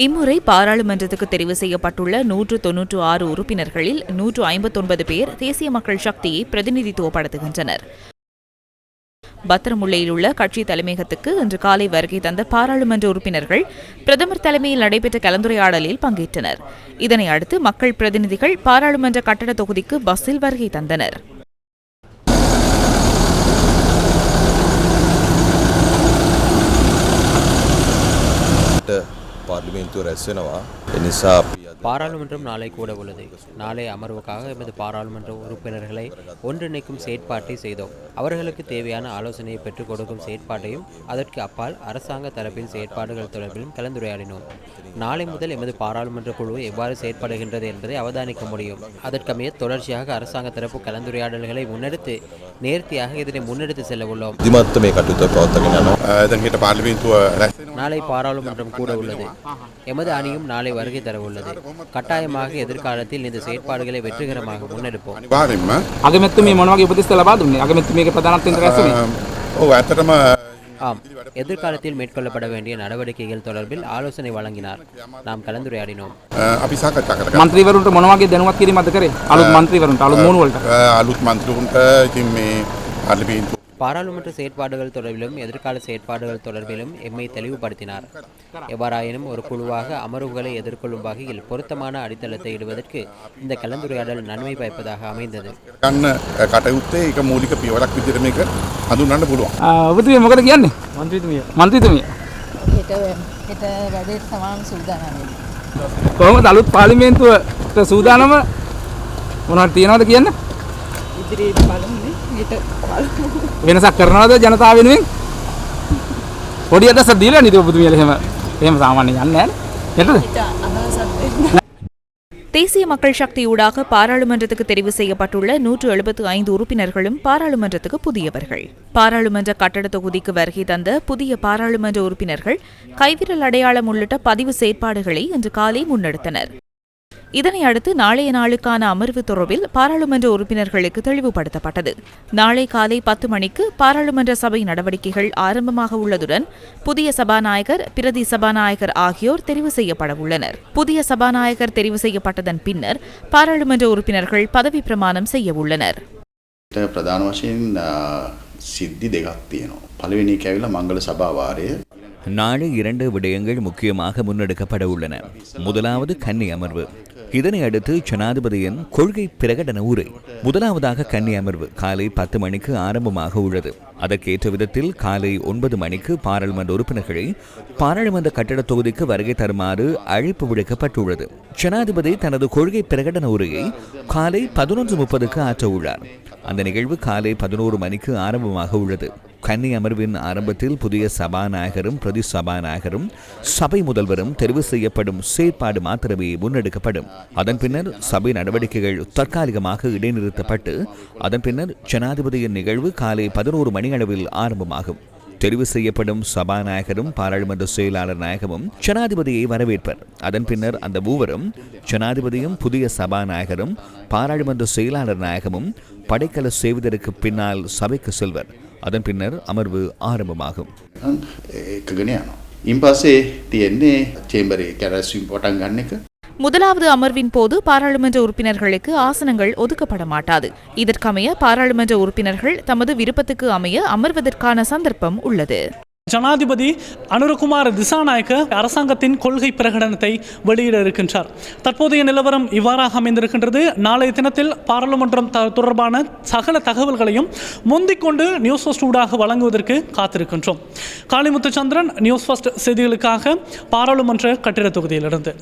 இம்முறை பாராளுமன்றத்துக்கு தெரிவு செய்யப்பட்டுள்ள 196 உறுப்பினர்களில் 159 பேர் தேசிய மக்கள் சக்தியை பிரதிநிதித்துவப்படுத்துகின்றனர். பத்திரமுல்லையில் உள்ள கட்சி தலைமையகத்துக்கு இன்று காலை வருகை தந்த பாராளுமன்ற உறுப்பினர்கள் பிரதமர் தலைமையில் நடைபெற்ற கலந்துரையாடலில் பங்கேற்றனர். இதனை அடுத்து மக்கள் பிரதிநிதிகள் பாராளுமன்ற கட்டட தொகுதிக்கு பஸ்ஸில் வருகை தந்தனர். பாராளுமன்றம் நாளை கூட உள்ளது. நாளை அமர்வுக்காக எமது பாராளுமன்ற உறுப்பினர்களை ஒன்றிணைக்கும் செயற்பாட்டை செய்தோம். அவர்களுக்கு தேவையான ஆலோசனையை பெற்றுக் கொடுக்கும் செயற்பாட்டையும் அதற்கு அப்பால் அரசாங்க தரப்பின் செயற்பாடுகள் தொடர்பிலும் கலந்துரையாடினோம். நாளை முதல் எமது பாராளுமன்ற குழு எவ்வாறு செயற்படுகின்றது என்பதை அவதானிக்க முடியும். அதற்கமைய தொடர்ச்சியாக அரசாங்க தரப்பு கலந்துரையாடல்களை முன்னெடுத்து நேர்த்தியாக இதனை முன்னெடுத்து செல்ல உள்ளோம். நாளை பாராளுமன்றம் கூட உள்ளது. எமது அணியும் நாளை வருகை தர உள்ளது. கட்டாயமாக எதிர்காலத்தில் இந்த செயற்பாடுகளை வெற்றிகரமாக முன்னெடுப்போம். ஆம், எதிர்காலத்தில் மேற்கொள்ளப்பட வேண்டிய நடவடிக்கைகள் தொடர்பில் ஆலோசனை வழங்கினார். நாம் கலந்துரையாடினோம். මන්ත්‍රීවරුන්ට මොන වගේ දැනුමක් කිරීමක්ද කරේ? අලුත් මන්ත්‍රීවරුන්ට අලුත් මූණු වලට අලුත් මන්ත්‍රීවරුන්ට ඉතින් මේ පාර්ලිමේන්තුව பாராளுமன்ற செயற்பாடுகள் தொடர்பிலும் எதிர்கால செயற்பாடுகள் தொடர்பிலும் எம்மை தெளிவுபடுத்தினார். எவ்வாறாயினும் ஒரு குழுவாக அமர்வுகளை எதிர்கொள்ளும் வகையில் பொருத்தமான அடித்தளத்தை இடுவதற்கு இந்த கலந்துரையாடல் நன்மை பயப்பதாக அமைந்தது. කටයුත්තේ ඒක මූලික පියවරක් විදිහට මේක හඳුන්වන්න පුළුවන්. ඔබතුමිය මොකද කියන්නේ? මන්ත්‍රීතුමිය හෙට වැඩේට සමාන සූදානම් වෙන්න. කොහොමද අලුත් පාර්ලිමේන්තුවට සූදානම මොනවද තියනවද කියන්න? ඉදිරියට බලමුනේ. හෙට වෙනසක් කරනවද ජනතාව වෙනුවෙන්? පොඩි අදහසක් දීලා නේද ඔබතුමියලා එහෙම සාමාන්‍යයෙන් යන්නේ නැහැ නේ. தேசிய மக்கள் சக்தியூடாக பாராளுமன்றத்துக்கு தெரிவு செய்யப்பட்டுள்ள 175 உறுப்பினர்களும் பாராளுமன்றத்துக்கு புதியவர்கள். பாராளுமன்ற கட்டட தொகுதிக்கு வருகை தந்த புதிய பாராளுமன்ற உறுப்பினர்கள் கைவிரல் அடையாளம் உள்ளிட்ட பதிவு செயற்பாடுகளை இன்று காலை முன்னெடுத்தனர். இதனை அடுத்து நாளைய நாளுக்கான அமர்வு தொடர்பில் பாராளுமன்ற உறுப்பினர்களுக்கு தெளிவுபடுத்தப்பட்டது. நாளை காலை 10 மணிக்கு பாராளுமன்ற சபை நடவடிக்கைகள் ஆரம்பமாக உள்ளதுடன் புதிய சபாநாயகர், பிரதி சபாநாயகர் ஆகியோர் தெரிவு செய்யப்பட உள்ளனர். புதிய சபாநாயகர் தெரிவு செய்யப்பட்டதன் பின்னர் பாராளுமன்ற உறுப்பினர்கள் பதவி பிரமாணம் செய்ய உள்ளனர். ප්‍රධාන වශයෙන් සිද්ධි දෙකක් තියෙනවා. පළවෙනි එක ඇවිල්ලා මංගල සභාවාරය. நாளை 2 விடயங்கள் முக்கியமாக முன்னெடுக்கப்பட உள்ளன. முதலாவது கன்னி அமர்வு. இதனை அடுத்து ஜனாதிபதியின் கொள்கை பிரகடன உரை. முதலாவதாக கன்னி அமர்வு காலை 10 மணிக்கு ஆரம்பமாக உள்ளது. அதற்கேற்ற விதத்தில் காலை 9 மணிக்கு பாராளுமன்ற உறுப்பினர்களை பாராளுமன்ற கட்டட தொகுதிக்கு வருகை தருமாறு அழைப்பு விடுக்கப்பட்டுள்ளது. ஜனாதிபதி தனது கொள்கை பிரகடன உரையை காலை 11:30க்கு ஆற்ற உள்ளார். அந்த நிகழ்வு காலை 11 மணிக்கு ஆரம்பமாக உள்ளது. கன்னி அமர்வின் ஆரம்பத்தில் புதிய சபாநாயகரும் பிரதி சபாநாயகரும் சபை முதல்வரும் தெரிவு செய்யப்படும் செயற்பாடு மாத்திரமே முன்னெடுக்கப்படும். அதன் பின்னர் சபை நடவடிக்கைகள் தற்காலிகமாக இடைநிறுத்தப்பட்டு அதன் பின்னர் ஜனாதிபதியின் நிகழ்வு காலை 11 மணி அளவில் ஆரம்பமாகும். தெரிவு செய்யப்படும் சபாநாயகரும் பாராளுமன்ற செயலாளர் நாயகமும் ஜனாதிபதியை வரவேற்பர். அதன் பின்னர் அந்த மூவரும் ஜனாதிபதியும் புதிய சபாநாயகரும் பாராளுமன்ற செயலாளர் நாயகமும் படைக்கல செய்வதற்கு பின்னால் சபைக்கு செல்வர். அதன் பின்னர் அமர்வு ஆரம்பமாகும். முதலாவது அமர்வின் போது பாராளுமன்ற உறுப்பினர்களுக்கு ஆசனங்கள் ஒதுக்கப்பட மாட்டாது. இதற்கமைய பாராளுமன்ற உறுப்பினர்கள் தமது விருப்பத்துக்கு அமைய அமர்வதற்கான சந்தர்ப்பம் உள்ளது. ஜனாதிபதி அனுரகுமார திசாநாயக்க அரசாங்கத்தின் கொள்கை பிரகடனத்தை வெளியிட இருக்கின்றார். தற்போதைய நிலவரம் இவ்வாறாக அமைந்திருக்கின்றது. நாளைய தினத்தில் பாராளுமன்றம் தொடர்பான சகல தகவல்களையும் முந்திக்கொண்டு நியூஸ் ஃபர்ஸ்ட் ஊடாக வழங்குவதற்கு காத்திருக்கின்றோம். காளிமுத்துச்சந்திரன், நியூஸ் ஃபர்ஸ்ட் செய்திகளுக்காக பாராளுமன்ற கட்டிட தொகுதியிலிருந்து.